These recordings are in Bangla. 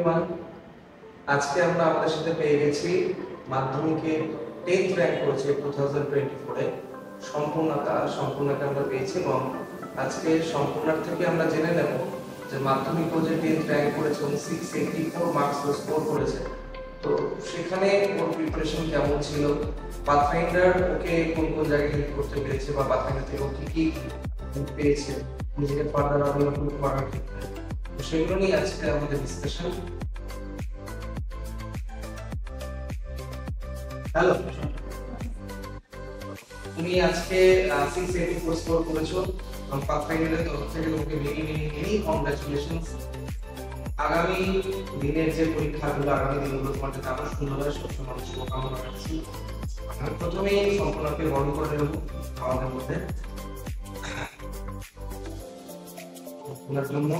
এবার আজকে আমরা আমাদের সাথে পেয়ে গেছি মাধ্যমিকে 10th র্যাঙ্ক করেছে 2024 এ সম্পূর্ণকে আমরা পেয়েছি এবং আজকে সম্পূর্ণার থেকে আমরা জেনে নেব যে মাধ্যমিক ও যে 10th র্যাঙ্ক করেছে এবং 684 মার্কস স্কোর করেছে। তো সেখানে ওর প্রিপারেশন কেমন ছিল, পাথফাইন্ডার ওকে কোন কোন জায়গায় হেল্প করতে পেরেছে বা পাথফাইন্ডার থেকে ও কি কি পেয়েছে নিজেকে ফার্দার ডেভেলপ করার ক্ষেত্রে, তো সেগুলো নিয়ে আজকে আমাদের ডিসকাশন। হ্যালো, তুমি আজকে 684 স্কোর করেছো এবং পাথফাইন্ডারের তরফ থেকে তোমাকে মেনি কংগ্রাচুলেশনস। আগামী দিনের যে পরীক্ষাগুলো, আগামী দিনগুলো তোমার জন্য আরো সুন্দরভাবে সবসময় শুভকামনা রাখছি। আমি প্রথমেই সম্পূর্ণকে বরণ করে নেব আমাদের মধ্যে আপনার জন্য।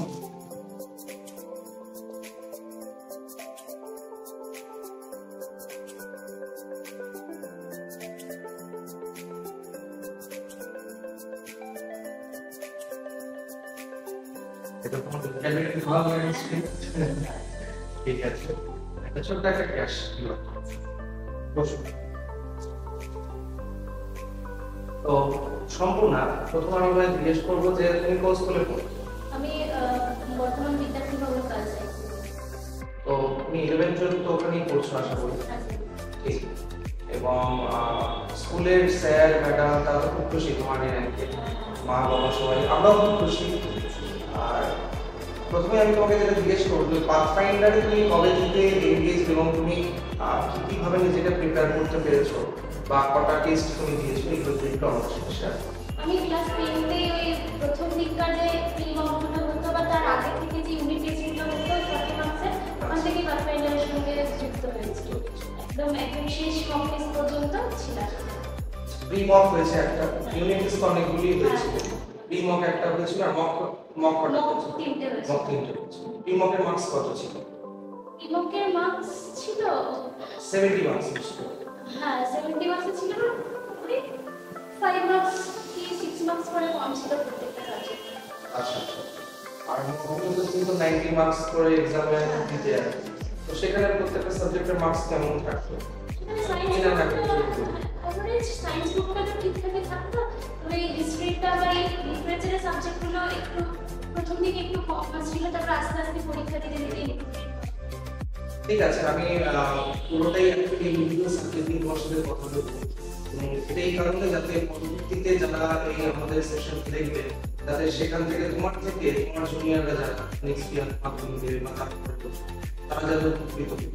এটা তোমার ক্যাবিনেট ভালো লাগছে, ঠিক আছে। একটা ছোট্ট একটা ক্যাশ দিলাম, বসুন। তো সম্পূর্ণ প্রথম আমি জিজ্ঞেস করবো যে তুমি কোন স্কুলে পড়ো? আমি বর্তমান বিদ্যার্থী ভবন কাজ তো তুমি 11 12 তো ওখানেই পড়ছো আশা করি, ঠিক। এবং স্কুলের স্যার ম্যাডাম তারা তো খুব খুশি তোমার এই র্যাঙ্কে, মা বাবা সবাই, আমরাও খুব খুশি। আর প্রথমে আমি তোমাকে যেটা জিজ্ঞেস করবো যে পাথফাইন্ডারে তুমি কবে থেকে এনগেজ এবং তুমি কিভাবে নিজেকে প্রিপেয়ার করতে পেরেছো বা কটা টেস্ট তুমি দিয়েছো, এগুলো একটু আমার সাথে শেয়ার করো। আমি ক্লাস 10 এ ওই প্রথম দিককার যে ফিল্ম অঙ্কনটা হতো বা তার আগে থেকে যে ইউনিট টেস্টগুলো হতো 40 মার্কসের, ওখান থেকে পাথফাইন্ডারের সঙ্গে যুক্ত হয়েছি। একদম শেষ মক টেস্ট পর্যন্ত ছিলাম। প্রি মক হয়েছে একটা, ইউনিট টেস্ট অনেকগুলি হয়েছিল। প্রি মক একটা হয়েছিল আর মক কটা হয়েছিল? তিনটে হয়েছিল। মক তিনটে হয়েছিল। প্রি মকের মার্কস কত ছিল? প্রি মকের মার্কস ছিল 70 মার্কস ছিল। হ্যাঁ 70 মার্কস ছিল না, ওই 5 মার্কস কি 6 মার্কস করে কম ছিল প্রত্যেকটা সাবজেক্ট। আচ্ছা আচ্ছা। আর মকগুলো তো কিন্তু 90 মার্কস করে এক্সামে দিতে হয়, তো সেখানে প্রত্যেকটা সাবজেক্টের মার্কস কেমন থাকতো? এভারেজ সায়েন্স গ্রুপটা তো ঠিকঠাকই থাকতো, তবে হিস্ট্রিটা বা লিটারেচারের সাবজেক্টগুলো একটু প্রথম দিকে একটু কম ছিল, তারপর আস্তে আস্তে পরীক্ষা দিতে দিতে ঠিক আছে। আমি পুরোটাই অ্যাকচুয়ালি ইন্ডিভিজুয়াল সাবজেক্ট নিয়ে তোমার সাথে কথা বলবো, এটা এই কারণে যাতে পরবর্তীতে যারা এই আমাদের সেশন দেখবে যাতে সেখান থেকে তোমার জুনিয়ররা যারা নেক্সট ইয়ার মাধ্যমিক দেবে বা তারপরে তারা যাতে উপকৃত হবে,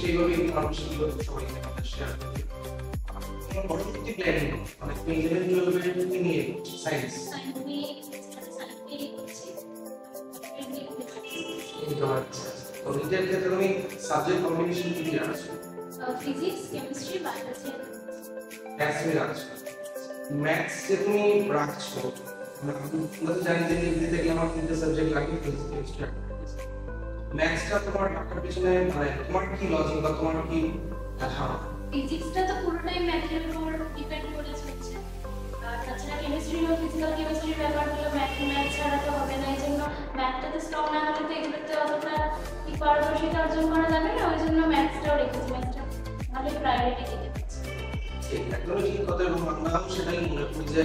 সেইভাবে ইনফরমেশনগুলো সবাইকে আমাদের শেয়ার করবে। তোমার পরবর্তী প্ল্যানিং মানে তুমি 11 12 কি নিয়ে সায়েন্স তো নিজের ক্ষেত্রে তুমি সাবজেক্ট কম্বিনেশন কি দিয়ে রাখছো? ফিজিক্স, কেমিস্ট্রি, বায়োলজি, ম্যাথস নিয়ে রাখছো। ম্যাথস যে তুমি রাখছো, আমরা তো জানি যে ইংরেজিতে গেলে আমার তিনটে সাবজেক্ট লাগে, ফিজিক্স, কেমিস্ট্রি আর ম্যাথসটা তোমার রাখার পিছনে মানে তোমার কি লজিক বা তোমার কি ধারণা? ফিজিক্সটা তো পুরোটাই ম্যাথের উপর ডিপেন্ড করে চলছে, আর তাছাড়া কেমিস্ট্রি ও ফিজিক্যাল কেমিস্ট্রির ব্যাপারগুলো ম্যাথ ছাড়া তো হবে না, এই জন্য ম্যাথটাতে স্ট্রং না হলে তো এগুলোতে অতটা কি পারদর্শিতা অর্জন করা যাবে না, ওই জন্য ম্যাথসটাও রেখেছি, ম্যাথসটা ভালোই প্রায়োরিটি দিতে পারছি। ঠিক, একদমই ঠিক কথা। এবং আমরাও সেটাই মনে করি যে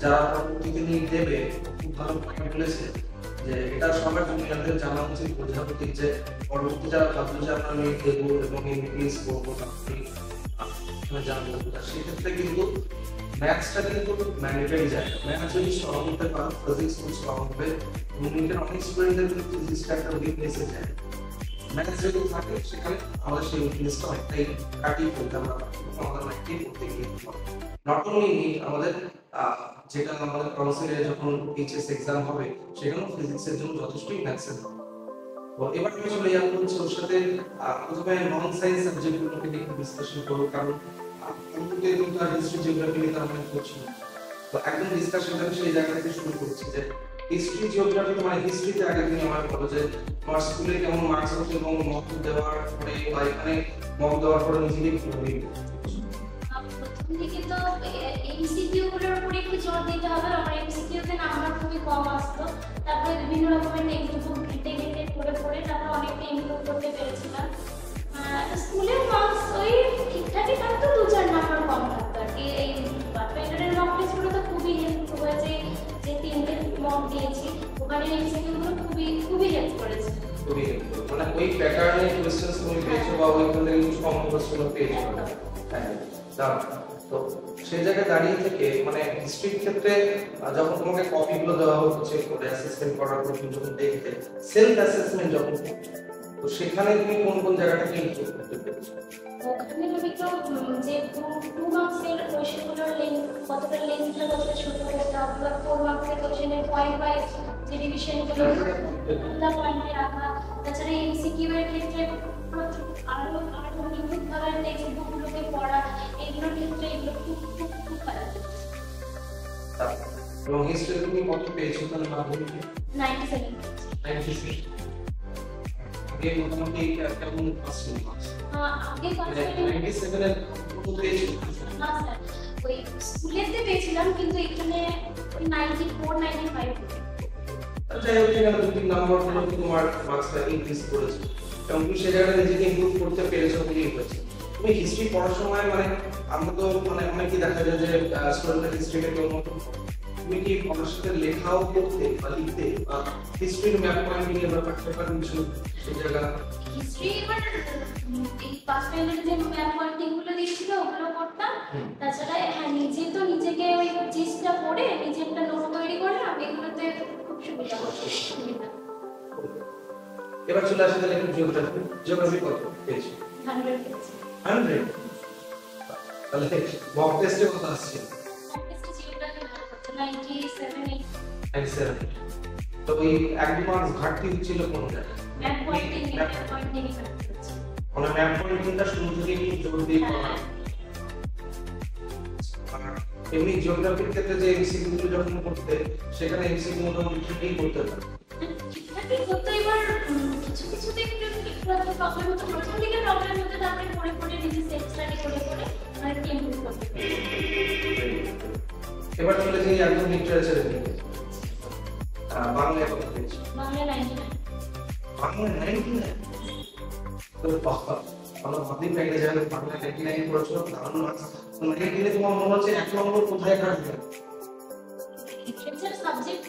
যারা পরবর্তীতে নিয়ে দেবে খুব ভালো পয়েন্ট বলেছে যে এটা সবার জুনিয়রদের জানা উচিত, বোঝা উচিত যে পরবর্তী যারা ভাবছো যে আমরা নিয়ে দেবো এবং ইনক্রিজ করবো জানবো, সেক্ষেত্রে কিন্তু ম্যাথসটা কিন্তু ম্যান্ডেটরি জায়গা। ম্যাথস যদি স্ট্রং হতে পারো, ফিজিক্স খুব স্ট্রং হবে। অনেক স্টুডেন্টদের কিন্তু ফিজিক্সটা একটা উইকনেসে যায়, ম্যাথস যদি থাকে সেখানে আমাদের সেই উইকনেসটা অনেকটাই কাটিয়ে ফেলতে আমরা আমাদের অনেকটাই করতে গিয়ে নট অনলি আমাদের যেটা আমাদের কাউন্সিলে যখন এইচএস এক্সাম হবে সেখানেও ফিজিক্সের জন্য যথেষ্টই ম্যাথসের হবে। তো এবার আমি চলে যাবো হচ্ছে ওর সাথে প্রথমে নন সায়েন্স সাবজেক্টগুলোকে নিয়ে ডিসকাশন করবো, কারণ হিস্ট্রি জিওগ্রাফি নিয়ে তার মানে করছি, তো একদম ডিসকাশনটা সেই জায়গা থেকে শুরু করছি যে হিস্ট্রি জিওগ্রাফি মানে হিস্ট্রিতে আগে তুমি আমার বলো যে তোমার স্কুলে কেমন মার্কস হচ্ছে এবং মক দেওয়ার পরে বা এখানে মক দেওয়ার পরে নিজেকে কিভাবে প্রথম প্রথম দিকে তো এমসিকিউ গুলোর উপরে একটু জোর দিতে হবে। আমার এমসিকিউ তে নাম্বার খুবই কম আসতো। তারপরে বিভিন্ন রকমের টেক্সট বুক ঘেটে ঘেটে পড়ে তারপরে অনেকটা ইমপ্রুভ করতে পেরেছিলাম। স্কুলের মার্কস ওই ঠিকঠাকই থাকতো, 2-4 নাম্বার কম থাকতো আর কি। এই পাথফাইন্ডারের মক টেস্টগুলো তো খুবই হেল্প করেছে, যে 3টে মক দিয়েছি ওখানে এমসিকিউ গুলো খুবই হেল্প করেছে। খুবই helpful। মানে ওই প্যাটার্নে কোশ্চেন্স তুমি পেয়েছো বা ওইখান থেকে কিছু কমন কোশ্চেন পেয়েছো। হ্যাঁ, দাঁড়াও। তো সেই জায়গায় দাঁড়িয়ে থেকে মানে হিস্ট্রির ক্ষেত্রে যখন তোমাকে কপিগুলো দেওয়া হতো চেক করে অ্যাসেসমেন্ট করার পর তুমি যখন দেখতে সেলফ অ্যাসেসমেন্ট যখন করতে, তো সেখানে তুমি কোন কোন জায়গাটাকে ইমপ্রুভ করতে পেরেছো? ওখানে আমি তো যে 2 মার্কসের কোশ্চেনগুলোর লেন্থ কতটা ছোট করতে হবে, বা 4 মার্কসের কোশ্চেনের পয়েন্ট ওয়াইজ যে রিভিশনগুলো পয়েন্টে রাখা। তাছাড়া এমসিকিউ এর ক্ষেত্রে আরো নিখুঁতভাবে টেক্সট বুকগুলোকে পড়া, এগুলোর ক্ষেত্রে এগুলো খুব ভালো। এবং হিস্ট্রি তুমি কত পেয়েছো তাহলে মাধ্যমিকে? 97। 96। আগে মোটামুটি কেমন পাচ্ছিল মার্কস? আগে 97 এর কত পেয়েছো? না স্যার, ওই স্কুলেতে পেয়েছিলাম, কিন্তু এখানে 94-95। যাই হোক, এখানে 2-3 নাম্বার গুলো তোমার মার্কসটা ইনক্রিজ করেছে এবং তুমি সেই জায়গাটা নিজেকে ইমপ্রুভ করতে পেরেছো বলেই হয়েছে। তুমি হিস্ট্রি পড়ার সময় মানে আমরা তো মানে অনেকেই দেখা যায় যে স্টুডেন্টের হিস্ট্রিটা কেমন মতো, তুমি কি পড়ার সাথে লেখাও করতে বা লিখতে বা হিস্ট্রির ম্যাপ পয়েন্টিং এর ব্যাপারটা কিছু সেই জায়গা? হিস্ট্রি এবার এই পাথফাইন্ডারে যে ম্যাপ পয়েন্টিং গুলো দিয়েছিল ওগুলো করতাম। তাছাড়া হ্যাঁ, নিজেকে ওই জিনিসটা পড়ে নিজে একটা নোট তৈরি করে আমি এগুলোতে খুব সুবিধা হচ্ছে। এবার চলে আসে তাহলে একটু জিওগ্রাফি কত পেয়েছো? 100 পেয়েছি। 100? তাহলে মক টেস্টে কত আসছে? মক টেস্টে জিওগ্রাফি ভালো করতে 97-8। 97। তো ওই 1-2 মার্কস ঘাটতি হচ্ছিল কোন জায়গায়? ম্যাপ পয়েন্টিং হচ্ছে। মানে ম্যাপ পয়েন্টিংটা শুরু থেকে একটু জোর দিয়ে করা। এমনি জিওগ্রাফির ক্ষেত্রে যে এমসিকিউ গুলো যখন করতে সেখানে এমসিকিউ মোটামুটি ঠিকই করতে পারে। ঠিকঠাকই হতো। এবার কিছুতে একটু প্রবলেম হতো, প্রথম দিকে প্রবলেম হতো, তারপরে পড়ে নিজে সেলফ স্টাডি করে মানে ইমপ্রুভ করতে পারি। এবার চলে যাই একদম লিটারেচারের দিকে। বাংলায় কত পেয়েছো? বাংলা 99। বাংলা 99? তো বাবা, আমরা ভাবতেই পারি না যে বাংলা 99 করেছো, দারুণ মার্কস। 99 তোমার মনে হচ্ছে 1 নম্বর কোথায় কাটবে? লিটারেচার সাবজেক্ট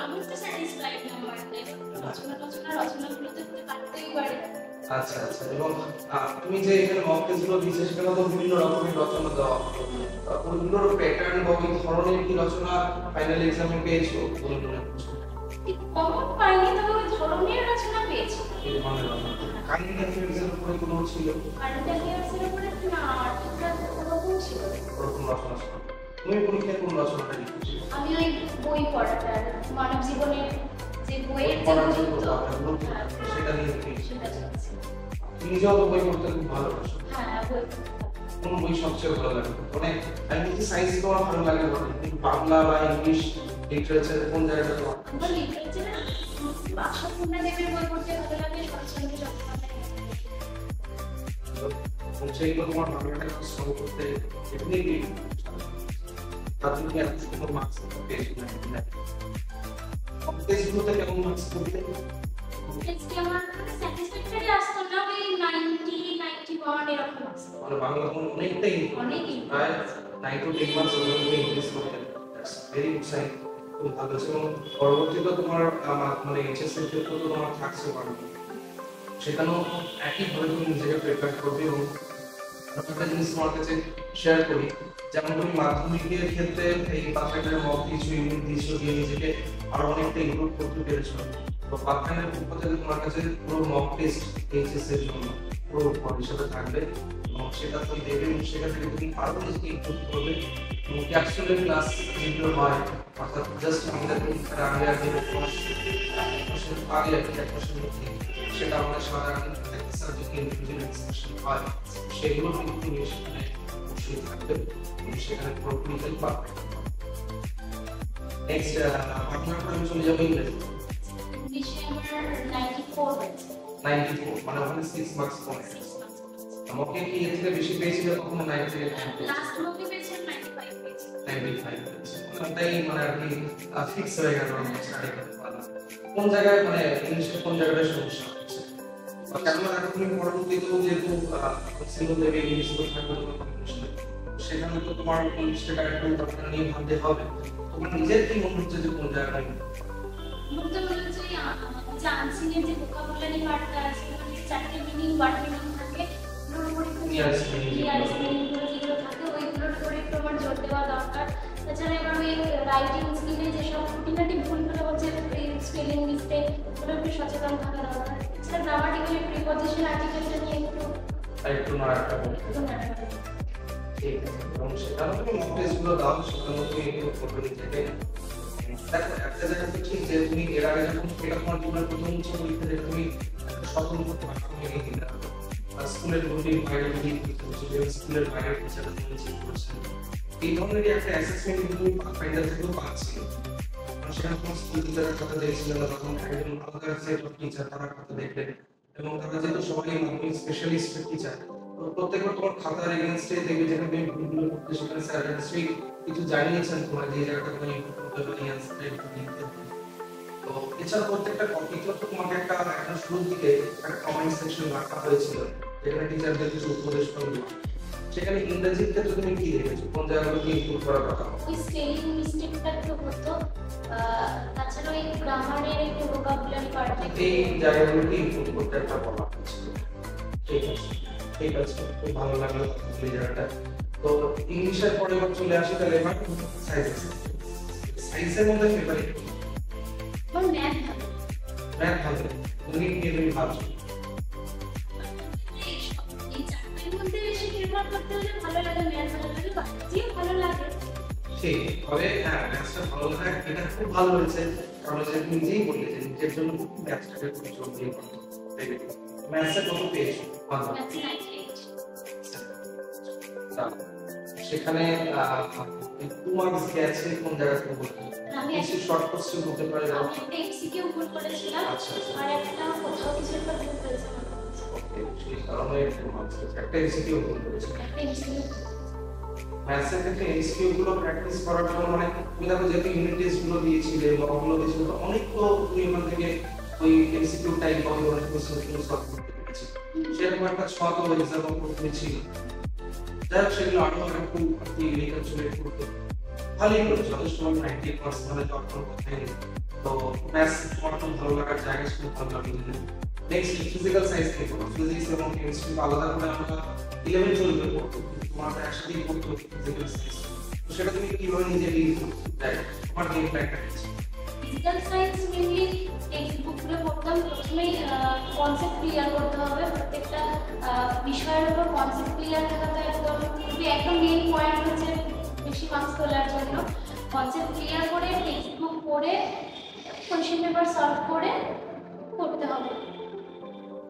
আমি তো স্যাটিসফাইড না, রচনাগুলোতে কাটতেই পারে। আচ্ছা আচ্ছা। এবং তুমি যে এখানে মক টেস্টগুলো দিয়েছো সেখানে তো বিভিন্ন রকমের রচনা দেওয়া হতো, ওইগুলোর প্যাটার্ন বা ওই ধরনের কি রচনা ফাইনাল এক্সামে পেয়েছো বলে মনে হচ্ছে? কমন পাইনি, তবে ওই ধরনের রচনা পেয়েছি। এই ধরনের রচনা কাইন্ড অ্যাফেয়ার্সের উপরে কোনো ছিল? কারেন্ট অ্যাফেয়ার্সের উপরে না, ঠিকঠাক ওরকম ছিল। ওরকম রচনা ছিল। তুমি পরীক্ষায় কোন রচনাটা লিখেছো? আমি ওই বই পড়াটা, মানব জীবনের যে বইয়ের যে পড়ার যে গুরুত্ব, সেটা নিয়ে লিখেছো? সেটা চলছে। তুমি নিজেও তো বই পড়তে খুব ভালোবাসো। হ্যাঁ, বই কোন বই সবচেয়ে ভালো লাগে? মানে আমি কি সায়েন্স তোমার ভালো লাগে বলে, কিন্তু বাংলা বা ইংলিশ লিটারেচারের কোন জায়গাটা তোমার? আমার লিটারেচারে আশাপূর্ণা দেবীর বই পড়তে ভালো লাগে, শরৎচন্দ্র চট্টোপাধ্যায়। সেইগুলো তোমার বাংলাটাকে স্ট্রং করতে ডেফিনেটলি তার জন্য এত সুন্দর মার্কস পেয়েছি না। টেস্টগুলোতে কেমন মার্কস করতে? টেস্টে আমার স্যাটিসফ্যাক্টরি আসতো না, ওই 90-91 এরকম আসতো। মানে বাংলা অনেকটাই প্রায় 9 to 10 মার্কস ওভারঅল ইনক্রিজ করতে, দ্যাটস ভেরি গুড সাইন। খুব ভালো ছিল। এবং পরবর্তীতে তোমার মানে এইচএস এর ক্ষেত্রে তো তোমার থাকছে বাংলা, সেখানেও একইভাবে তুমি নিজেকে প্রিপেয়ার করবে। এবং একটা জিনিস তোমার কাছে শেয়ার করি, যেমন তুমি মাধ্যমিকের ক্ষেত্রে এই পাথফাইন্ডারের মক কিছু ইউনিট দিয়েছো, দিয়ে নিজেকে আরো অনেকটা ইমপ্রুভ করতে পেরেছো। তো পাথফাইন্ডারের পক্ষ থেকে তোমার কাছে পুরো মক টেস্ট এইচএস এর জন্য পুরো ভবিষ্যতে থাকবে এবং সেটা তুমি দেবে এবং সেটা থেকে তুমি আরো নিজেকে ইমপ্রুভ করবে। এবং ক্যাপসুলের ক্লাস যেগুলো হয়, অর্থাৎ জাস্ট আমাদের পরীক্ষার আগে আগে আগে এক মাসের মধ্যে সেটা আমাদের সাধারণ একটা সাবজেক্ট ইন্ডিভিজুয়াল এক্সপ্রেশন হয়, সেগুলো কিন্তু তুমি সেখানে অবশ্যই থাকবে এবং সেখানে পুরোপুরি হেল্প পাবে। নেক্সট বাংলাটা আমি চলে যাবো ইংরেজি। ইংলিশে আমার 94 হয়েছে। 94 মানে ওখানে 6 মার্কস কমে। আমাকে কি এর থেকে বেশি পেয়েছিল কখনো 90 থেকে লাস্ট মকে পেয়েছি 95 পেয়েছি। 95 পেয়েছি ওটাই মানে আর কি ফিক্স হয়ে গেল আমি স্টাডি করতে পারলাম। কোন জায়গায় মানে ইংলিশের কোন জায়গায় সমস্যা হচ্ছে কেন এখন তুমি পরবর্তীতেও যেহেতু সিঙ্গল লেভেল ইংলিশগুলো থাকবে তোমার কম্পিটিশনে সেখানে তো তোমার ইংলিশটা একটু দরকার নিয়ে ভাবতে হবে। তোমার নিজের কি মনে হচ্ছে যে কোন জায়গায় বলতে বলতে যে আনসিনের যে ভোকাবুলারি পার্টটা আছে মানে চারটে মিনিং ওয়ার্ড মিনিং থাকে ওগুলোর উপরে একটু Yes, meaning. ইয়াস মিনিংগুলো যেগুলো থাকে ওইগুলোর উপরে একটু আমার জোর দেওয়া দরকার। তাছাড়া এবার ওই রাইটিং স্কিলে যেসব খুঁটিনাটি ভুলগুলো হচ্ছে স্পেলিং মিস্টেক ওগুলো একটু সচেতন থাকা দরকার। এছাড়া গ্রামাটিক্যালি প্রিপজিশন আর্টিকেলটা নিয়ে একটু না একটা বলতে একটু নাড়াচাড়া। ঠিক আছে এবং সেখানে তুমি মক টেস্টগুলো দাও সেখানে তুমি একটু করবে নিজেকে। দেখো একটা জায়গা তো ঠিক যে তুমি এর আগে যখন এটা তোমার জীবনের প্রথম উচ্চ পরীক্ষা যেটা তুমি একটা স্বতন্ত্র প্ল্যাটফর্মে নিয়ে দিলে স্কুলের গভীর বাইরে গিয়ে স্কুলের বাইরে টিচাররা তুমি চেক করছেন এই ধরনের একটা অ্যাসেসমেন্ট কিন্তু তুমি ফাইন্ডার থেকেও পাচ্ছি। সেখানে তোমার স্কুল টিচারের কথা দেখছিলেন না তখন একজন আলাদা সেট অফ টিচার তারা কথা দেখলেন এবং তারা যেহেতু সবাই মাধ্যমিক স্পেশালিস্ট টিচার প্রত্যেকবার তোমার খাতার এগেইনস্টে দেখবে যেখানে তুমি ভুলগুলো করতে সেখানে স্যার নিশ্চয়ই কিছু জানিয়েছেন তোমার যে জায়গাটা তুমি ইমপ্রুভ করতে হবে অ্যান্সারটা ইমপ্রুভ লিখতে হবে। তো এছাড়া প্রত্যেকটা টপিকও তো তোমাকে একটা একদম শুরুর দিকে একটা কমেন্ট সেকশন রাখা হয়েছিল যেখানে টিচারদের কিছু উপদেশ করবে সেখানে ইংরেজির ক্ষেত্রে তুমি কি দেখেছো কোন জায়গাগুলোকে ইমপ্রুভ করার কথা ওই স্পেলিং মিস্টেকটা একটু হতো তাছাড়া ওই গ্রামারের একটু ভোকাবুলারি পার্টটা এই জায়গাগুলোকে ইমপ্রুভ করতে একটা বলা হয়েছিল। ঠিক আছে ঠিক আছে খুব ভালো লাগলো এই জায়গাটা। তো ইংলিশের পরে এবার চলে আসি তাহলে এবার সায়েন্সের মধ্যে ফেভারিট আমার ম্যাথ ম্যাথ ভালো তুমি কি তুমি ভাবছো এই চারটের মধ্যে বেশি প্রেফার করতে হলে ভালো লাগে ম্যাথ ভালো লাগে বাকিও ভালো লাগে। ঠিক তবে হ্যাঁ ম্যাথসটা ভালো লাগে এটা খুব ভালো হয়েছে কারণ যে তুমি নিজেই বললে যে নিজের জন্য ম্যাথসটাকে খুব জোর দিয়ে করতে ম্যাথসে কত পেয়েছো ভালো ম্যাথে 98 সেখানে 2 মার্কস গেছে কোন জায়গা থেকে বলতে আমি কিছু শর্ট কোশ্চেন হতে পারে আমি একটা এমসিকিউ ভুল করেছিলাম আচ্ছা আর একটা কোথাও কিছু একটা ভুল করেছিলাম ওকে সেই কারণে একটা এমসিকিউ ভুল করেছে একটা এমসিকিউ ম্যাথসের ক্ষেত্রে এমসিকিউ গুলো প্র্যাকটিস করার জন্য মানে তুমি দেখো যেহেতু ইউনিট টেস্ট গুলো দিয়েছিলে মকগুলো দিয়েছিলে তো অনেক তো তুমি ওখান থেকে ওই এমসিকিউ টাইপ বা অনেক কোশ্চেন তুমি সলভ করতে পেরেছি সেরকম একটা ছোঁয়া তো এক্সাম করতে ছিল যাই হোক সেগুলো আরো একটু আপনি রিকনসিডার করতে ভালোই করেছো যথেষ্ট 90% মানে তো আপনার কথাই নেই। তো ম্যাথস তোমার খুব ভালো লাগার জায়গা ছিল ভালো লাগলো নেক্সট ফিজিক্যাল সায়েন্স কি করো ফিজিক্স এবং কেমিস্ট্রি আলাদা করে আমরা 11 চলবে পড়তো তোমার একসাথেই পড়তো ফিজিক্যাল সায়েন্স তো সেটা তুমি কিভাবে নিজে ডিল করছো দেখ তোমার গেম প্ল্যানটা কি ফিজিক্যাল সায়েন্স মেইনলি টেক্সট বুকগুলো পড়তাম প্রথমেই কনসেপ্ট ক্লিয়ার করতে হবে প্রত্যেকটা বিষয়ের উপর কনসেপ্ট ক্লিয়ার থাকাটা একদম খুবই একদম মেইন পয়েন্ট হচ্ছে বেশি মার্কস তোলার জন্য কনসেপ্ট ক্লিয়ার করে টেক্সট বুক পড়ে কোয়েশ্চেন পেপার সলভ করে করতে হবে।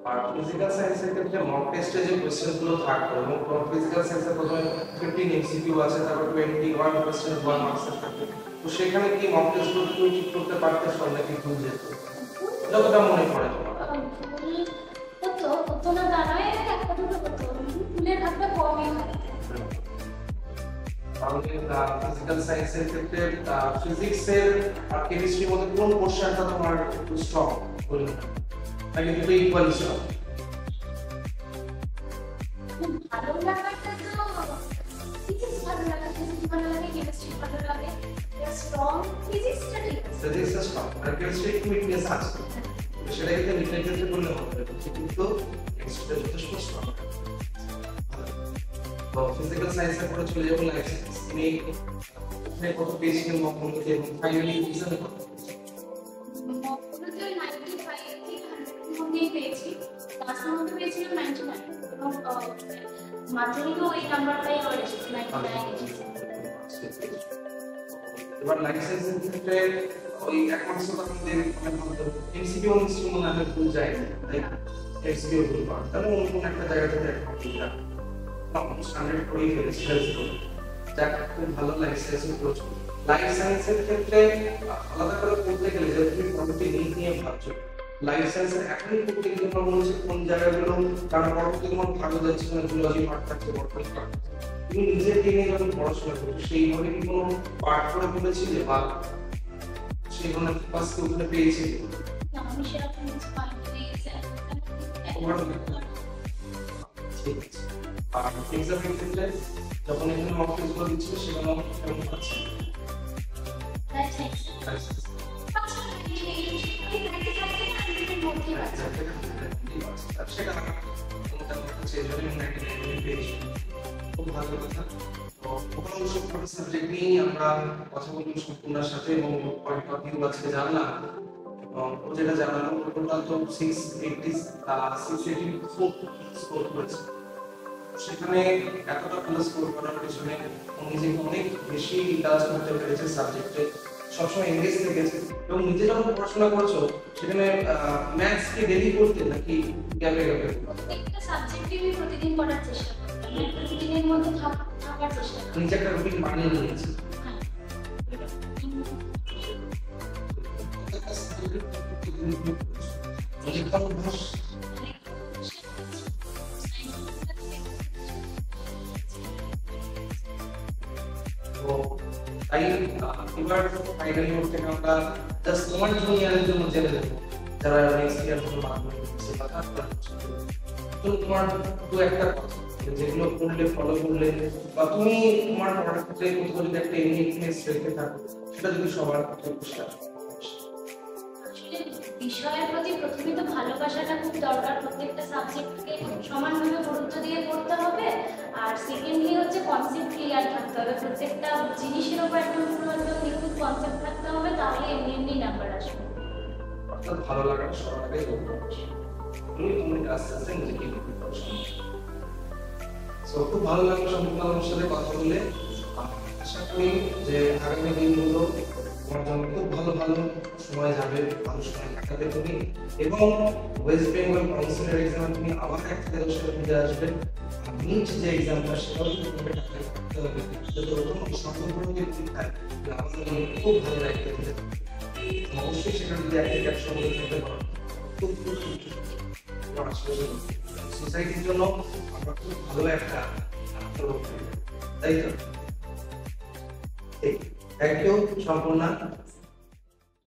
আর ফিজিক্যাল সায়েন্সের ক্ষেত্রে মক টেস্টে যে কোশ্চেন গুলো থাকবে এবং ফিজিক্যাল সায়েন্সের প্রথমে 15 এমসিকিউ আছে তারপর 21 কোশ্চেন 1 মার্কসের থাকবে তো সেখানে কি মক টেস্ট গুলো তুমি ঠিক করতে পারতেছো নাকি ভুল যেত যতটা মনে পড়ে তোমার ভুল হতো না তা নয় একটা দুটো হতো ভুলের হাতটা কমই হয়। তাহলে ফিজিক্যাল সায়েন্সের ক্ষেত্রে ফিজিক্সের আর কেমিস্ট্রির মধ্যে কোন পোরশনটা তোমার একটু স্ট্রং বলে নাকি দুটো ইকুয়ালি স্ট্রং ভালো লাগাটা তো ফিজিক্স ভালো লাগে ফিজিক্স ভালো লাগে কেমিস্ট্রি ভালো লাগে স্ট্রং ফিজিক্সটা ঠিক আছে ফিজিক্সটা স্ট্রং আর কেমিস্ট্রি একটু উইকনেস আছে সেটা কিন্তু উইকনেস ক্ষেত্রে বললে হবে কিন্তু কেমিস্ট্রিটা যথেষ্ট স্ট্রং তো ফিজিক্যাল সায়েন্সের পরে চলে যাবো লাইফ সায়েন্স তুমি এখানে কত পেয়েছিলেন মকগুলোতে এবং ফাইনালি এক্সামে কত মকগুলোতে 95 থেকে 100 মধ্যেই পেয়েছি ক্লাসের মধ্যে পেয়েছিলাম 99 এবং মাধ্যমিকেও ওই নাম্বারটাই আমার এসেছে 99 এবার লাইফ সায়েন্সের ক্ষেত্রে ওই এক মাস তো আমাদের মানে ভালো এমসিকিউ নিশ্চয়ই মনে হয় ভুল যায় তাই এমসিকিউ ভুল পাওয়া তাহলে অন্য কোনো একটা জায়গা থেকে একটা ভুল যায় স্ট্যান্ডার্ড করেই ফেলেছি যাক খুব ভালো লাইফ সায়েন্সের পড়ছো লাইফ সায়েন্সের ক্ষেত্রে আলাদা করে পড়তে গেলে যে তুমি কোনটি নিয়ে ভাবছো লাইফ সায়েন্সের এখনই পড়তে গেলে আমার মনে হচ্ছে কোন জায়গাগুলো তারা পরবর্তী তোমার ভালো যাচ্ছে না, জুলজি পার্ট থাকছে, বটনি পার্ট থাকছে, তুমি নিজে টেনে যখন পড়াশোনা করছো সেইভাবে কি কোনো পার্ট করে ফেলেছিলে বা সেখানে ফোকাস কি ওখানে পেয়েছিলে? না, আমি সেরকম কিছু পাইনি। ওভারঅল ঠিক আছে। আর এক্সামের ক্ষেত্রে যখন এখানে মক টেস্টগুলো দিচ্ছিল সেখানেও কেমন পাচ্ছে? লাইফ সায়েন্স সেটা খুব ভালো কথা। তো ওখানে সবকটা সাবজেক্ট নিয়েই আমরা কথা বললাম সম্পূর্ণার সাথে এবং কয়েকটা ভিউ আজকে জানলাম এবং ও যেটা জানালো টোটাল তো 684 স্কোর করেছে। সেখানে এতটা ভালো স্কোর করার পিছনে ও নিজেকে অনেক বেশি ইন্টারেস্ট করতে পেরেছে সাবজেক্টে, সবসময় এঙ্গেজ থেকেছে এবং নিজে যখন পড়াশোনা করছো সেখানে ম্যাথস কি ডেলি করতে নাকি গ্যাপে গ্যাপে? একটা সাবজেক্টিভই প্রতিদিন পড়ার চেষ্টা করতাম, একটা রুটিনের মধ্যে থাকার চেষ্টা করতাম। নিজে একটা রুটিন বানিয়ে নিয়েছি। হ্যাঁ। তো তাই এবার ফাইনালি হচ্ছে আমরা জাস্ট তোমার জুনিয়রের জন্য জেনে দেবো যারা নেক্সট ইয়ার জন্য মাধ্যমিক দিচ্ছে বা তারপর তো তোমার দু একটা কথা যেগুলো করলে ফলো করলে বা তুমি তোমার পড়ার ক্ষেত্রে কোথাও যদি একটা ইউনিকনেস রেখে থাকো সেটা যদি সবার ক্ষেত্রে বুঝতে আসলে বিষয়ের প্রতি প্রথমে তো ভালোবাসাটা খুব দরকার, প্রত্যেকটা সাবজেক্টকে সমানভাবে গুরুত্ব দিয়ে পড়তে হবে। আর সেকেন্ডলি হচ্ছে কনসেপ্ট ক্লিয়ার থাকতে হবে, প্রত্যেকটা জিনিসের উপর একদম পুরো একদম নিখুঁত কনসেপ্ট থাকতে হবে, তাহলে এমনি এমনি নাম্বার আসবে। অর্থাৎ ভালো লাগাটা সবার আগে তুমি আস্তে আস্তে নিজেকে ইমপ্রুভ করো। সো খুব ভালো লাগলো সম্পূর্ণ আমার সাথে কথা বলে। আশা করি যে আগামী দিনগুলো তোমার জন্য খুব ভালো ভালো সময় যাবে, ভালো সময় কাটাবে তুমি এবং ওয়েস্ট বেঙ্গল কাউন্সিলের এক্সামে তুমি আবার একটা দেশের সাথে ফিরে আসবে। নিট যে এক্সামটা সেটাও তোমাকে টাকায় করতে হবে, যাতে ওরকম সম্পূর্ণ যে পরীক্ষায় আমাদের খুব ভালো লাগবে। অবশ্যই সেটা যদি একশো বলে থাকতে পারো খুব খুব সোসাইটির জন্য আমরা খুব ভালো একটা তাই তো? Thank you Sampurna.